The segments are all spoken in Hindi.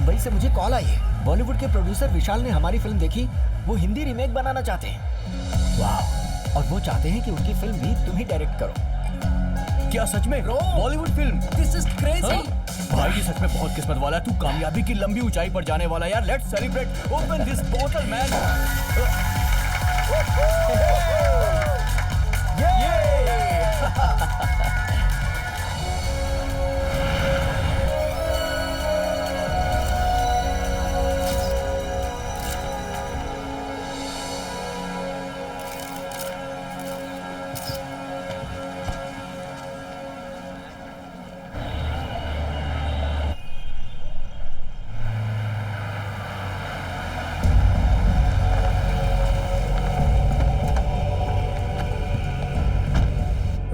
मुंबई से मुझे कॉल आई है। बॉलीवुड के प्रोड्यूसर विशाल ने हमारी फिल्म देखी, वो हिंदी रीमेक बनाना चाहते हैं। वाह, और वो चाहते हैं कि उनकी फिल्म भी तुम ही डायरेक्ट करो। क्या सच में? Bollywood film? This is crazy. भाई ये सच में बहुत किस्मत वाला है, तू कामयाबी की लंबी ऊंचाई पर जाने वाला है यार। Let's celebrate, open this portal man.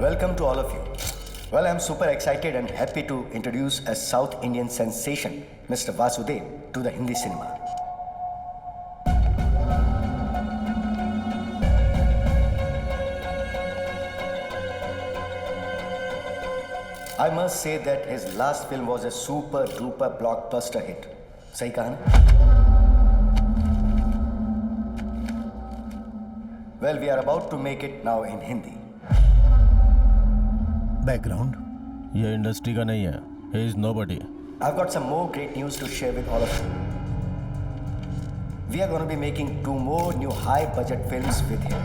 Welcome to all of you. Well, I'm super excited and happy to introduce a South Indian sensation, Mr. Vasudev, to the Hindi cinema. I must say that his last film was a super duper blockbuster hit. सही कहा ना? Well, we are about to make it now in Hindi. Background ये इंडस्ट्री का नहीं है। He is nobody. I've got some more great news to share with all of you. We are going to be making 2 more new high-budget films with him.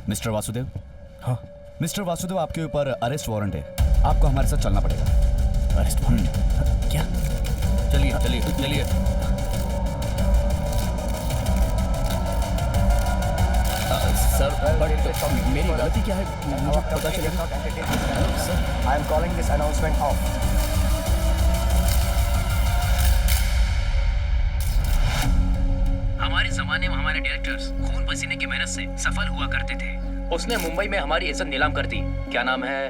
Mister Vasudev. हाँ मिस्टर वासुदेव, आपके ऊपर अरेस्ट वारंट है, आपको हमारे साथ चलना पड़ेगा। Arrest warrant? क्या? चलिए चलिए चलिए। सर, बट मेरी गलती क्या है? मुझे पता चलेगा। Sir, I am calling this announcement off. हमारे जमाने में हमारे डायरेक्टर्स खून पसीने की मेहनत से सफल हुआ करते थे। उसने मुंबई में हमारी इज्जत नीलाम कर दी। क्या नाम है?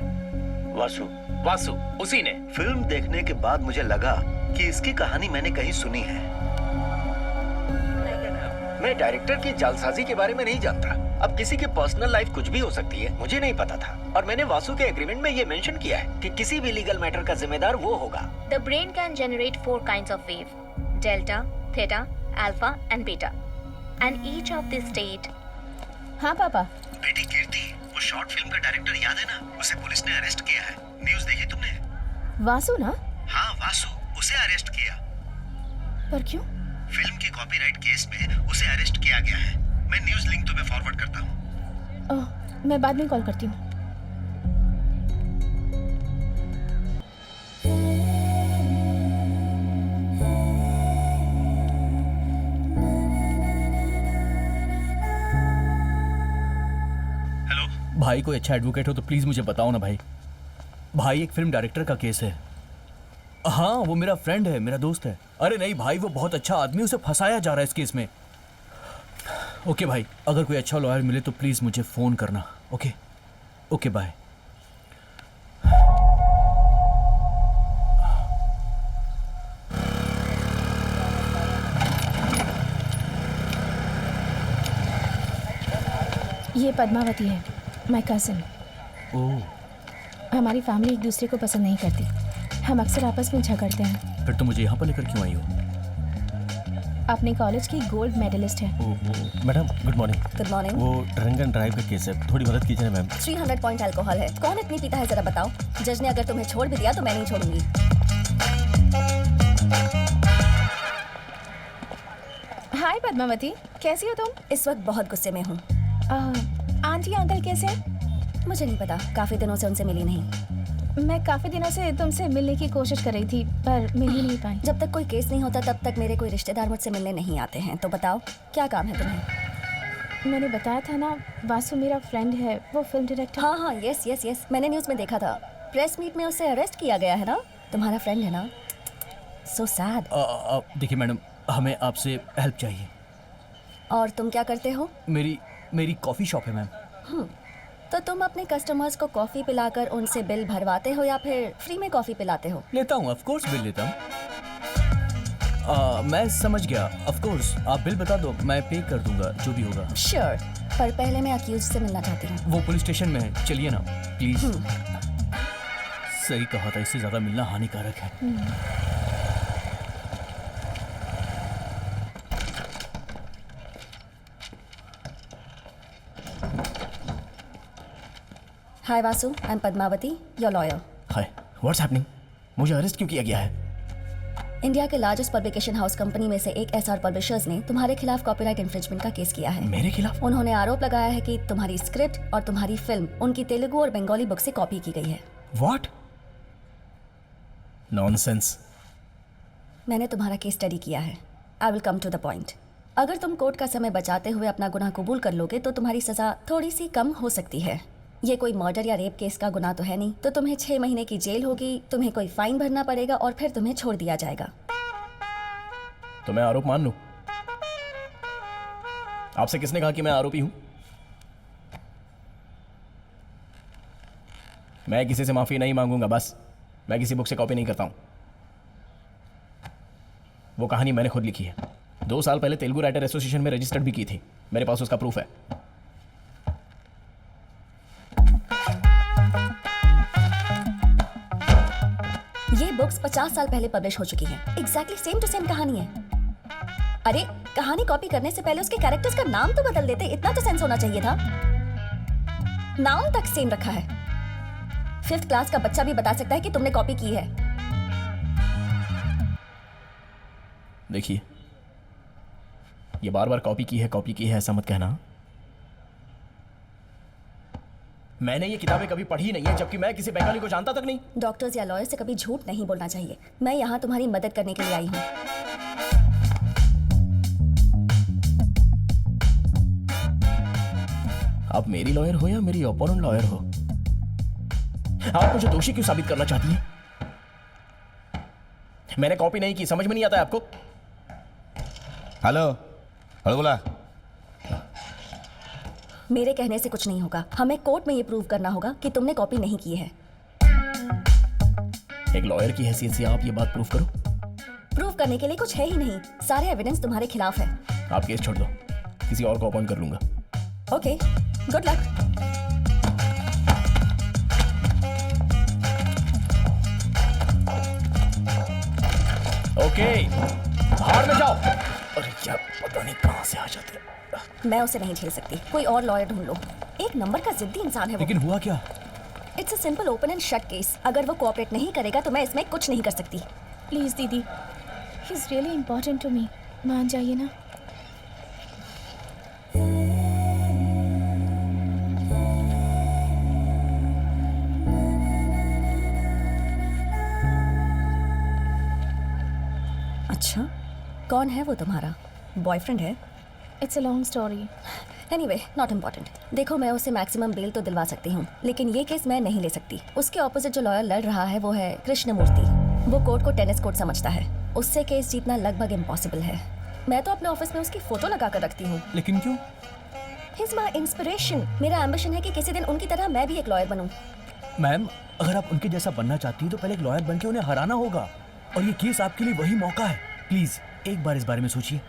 वासु। वासु, उसी ने। फिल्म देखने के बाद मुझे लगा कि इसकी कहानी मैंने कहीं सुनी है। मैं डायरेक्टर की जालसाजी के बारे में नहीं जानता। अब किसी की पर्सनल लाइफ कुछ भी हो सकती है, मुझे नहीं पता था। और मैंने वासु के एग्रीमेंट में ये मेंशन किया है कि किसी भी लीगल मैटर का जिम्मेदार वो होगा। The brain can generate 4 kinds of wave: delta, theta, alpha and beta. And each of this state. हाँ पापा। बेटी कीर्ति, वो शॉर्ट फिल्म का डायरेक्टर याद है ना? उसे पुलिस ने अरेस्ट किया है। न्यूज़ देखी तुमने? वासु ना? हाँ वासु, उसे अरेस्ट किया। पर क्यों? फिल्म के कॉपीराइट केस में उसे अरेस्ट किया गया है। मैं न्यूज़ लिंक तुम्हें फॉरवर्ड करता हूँ। ओह, मैं बाद में कॉल करती हूँ। भाई कोई अच्छा एडवोकेट हो तो प्लीज मुझे बताओ ना भाई। भाई एक फिल्म डायरेक्टर का केस है। हाँ वो मेरा फ्रेंड है, मेरा दोस्त है। अरे नहीं भाई, वो बहुत अच्छा आदमी, उसे फंसाया जा रहा है इस केस में। ओके भाई, अगर कोई अच्छा लॉयर मिले तो प्लीज मुझे फोन करना। Okay okay bye. ये पद्मावती है, माय कजिन। ओह, हमारी फैमिली एक दूसरे को पसंद नहीं करती, हम अक्सर आपस में झगड़ते हैं। फिर तो मुझे यहाँ पर लेकर क्यों आई हो? अपने कॉलेज की गोल्ड मेडलिस्ट है। Madam good morning. Good morning. वो ड्रंक एंड ड्राइव का केस है, थोड़ी मदद कीजिए ना मैम। 300 पॉइंट अल्कोहल है। कौन इतनी पीता है जरा बताओ। जज ने अगर तुम्हें छोड़ भी दिया तो मैं नहीं छोड़ूंगी। हाय पद्मावती, कैसी हो तुम? इस वक्त बहुत गुस्से में हूँ। आंटी अंकल कैसे हैं? मुझे नहीं पता, काफी दिनों से उनसे मिली नहीं। मैं काफी दिनों से तुमसे मिलने की कोशिश कर रही थी पर मिल ही नहीं पाई। जब तक कोई केस नहीं होता तब तक मेरे कोई रिश्तेदार मुझसे मिलने नहीं आते हैं। तो बताओ क्या काम है तुम्हें? मैंने बताया था ना, वासु मेरा फ्रेंड है, वो फिल्म डायरेक्टर। हाँ हाँ, यस यस यस, मैंने न्यूज़ में देखा था। प्रेस मीट में उसे अरेस्ट किया गया है ना। तुम्हारा फ्रेंड है ना? So sad. देखिए मैडम, हमें आपसे हेल्प चाहिए। और तुम क्या करते हो? मेरी मेरी कॉफ़ी शॉप है मैम। तो तुम अपने कस्टमर्स को कॉफ़ी पिलाकर उनसे बिल भरवाते हो या फिर फ्री में कॉफ़ी पिलाते हो? लेता हूँ, ऑफ कोर्स बिल लेता हूँ। मैं समझ गया, ऑफ कोर्स आप बिल बता दो, मैं पे कर दूंगा जो भी होगा। श्योर, पर पहले मैं अक्यूज से मिलना चाहती हूँ। वो पुलिस स्टेशन में है, चलिए ना प्लीज। सही कहा था, इससे ज्यादा मिलना हानिकारक है। Hi Vasu, I am Padmavati, your lawyer. Hi, what's happening? मुझे अरेस्ट क्यों किया गया है? इंडिया के लार्जेस्ट पब्लिकेशन हाउस कंपनी में से एक एसआर पब्लिशर्स ने तुम्हारे खिलाफ कॉपीराइट इन्फ्रिंजमेंट का केस किया है। मेरे खिलाफ? उन्होंने आरोप लगाया है कि तुम्हारी स्क्रिप्ट और तुम्हारी फिल्म उनकी तेलुगु और बंगाली बुक से कॉपी की गई है। व्हाट? नॉनसेंस। मैंने तुम्हारा केस स्टडी किया है। I will come to the point. अगर तुम कोर्ट का समय बचाते हुए अपना गुनाह कबूल कर लोगे तो तुम्हारी सजा थोड़ी सी कम हो सकती है। ये कोई मर्डर या रेप केस का गुनाह तो है नहीं, तो तुम्हें 6 महीने की जेल होगी, तुम्हें कोई फाइन भरना पड़ेगा और फिर तुम्हें छोड़ दिया जाएगा। तो मैं आरोप मान लूं? आपसे किसने कहा कि मैं आरोपी हूं? मैं किसी से माफी नहीं मांगूंगा, बस। मैं किसी बुक से कॉपी नहीं करता हूं। वो कहानी मैंने खुद लिखी है। 2 साल पहले तेलुगु राइटर एसोसिएशन में रजिस्टर्ड भी की थी। मेरे पास उसका प्रूफ है। ये बुक्स 50 साल पहले पब्लिश हो चुकी हैं। एग्जैक्टली सेम टू सेम कहानी है। अरे, कहानी कॉपी करने से पहले उसके कैरेक्टर्स का नाम तो बदल देते, इतना तो सेंस होना चाहिए था। नाम तक सेम रखा है। 5th क्लास का बच्चा भी बता सकता है कि तुमने कॉपी की है। देखिए, ये बार बार कॉपी की है ऐसा मत कहना। मैंने ये किताबें कभी पढ़ी नहीं है, जबकि मैं किसी बंगाली को जानता तक नहीं। डॉक्टर्स या लॉयर से कभी झूठ नहीं बोलना चाहिए। मैं यहाँ तुम्हारी मदद करने के लिए आई हूँ। आप मेरी लॉयर हो या मेरी ओपोनेंट लॉयर हो? आप मुझे दोषी क्यों साबित करना चाहती हैं? मैंने कॉपी नहीं की, समझ में नहीं आता है आपको? हेलो, हेलो बोला। मेरे कहने से कुछ नहीं होगा। हमें कोर्ट में ये प्रूव करना होगा कि तुमने कॉपी नहीं की है। एक लॉयर की हैसियत से आप ये बात प्रूव करो। प्रूव करने के लिए कुछ है ही नहीं। सारे एविडेंस तुम्हारे खिलाफ है। आप केस छोड़ दो, किसी और को अपॉइंट कर लूंगा। Okay, good luck. ओके, बाहर में जाओ। अरे यार, पता नहीं कहां से आ जाते हैं। मैं उसे नहीं झेल सकती। कोई और लॉयर ढूंढ लो। एक नंबर का जिद्दी इंसान है वो। लेकिन हुआ क्या? It's a simple open and shut case. अगर वो कोऑपरेट नहीं करेगा तो मैं इसमें कुछ नहीं कर सकती। प्लीज़ दीदी, he is really important to me. मान जाइए ना। अच्छा, कौन है वो तुम्हारा बॉयफ्रेंड है? It's a long story. Anyway, not important. देखो, मैं उसे मैक्सिमम बेल तो दिलवा सकती हूँ, लेकिन ये केस मैं नहीं ले सकती। उसके ऑपोजिट जो लॉयर लड़ रहा है वो है कृष्णमूर्ति। वो कोर्ट को टेनिस कोर्ट समझता है। उससे केस जीतना लगभग इम्पॉसिबल है। मैं तो अपने ऑफिस में उसकी फोटो लगा कर रखती हूँ। लेकिन क्यों? He is my inspiration. मेरा एम्बिशन है कि किसी दिन उनकी तरह मैं भी एक लॉयर बनूं। मैम, अगर आप उनके जैसा बनना चाहती हैं तो पहले एक लॉयर बनके उन्हें हराना होगा, और ये केस आपके लिए वही मौका है। प्लीज एक बार इस बारे में सोचिए।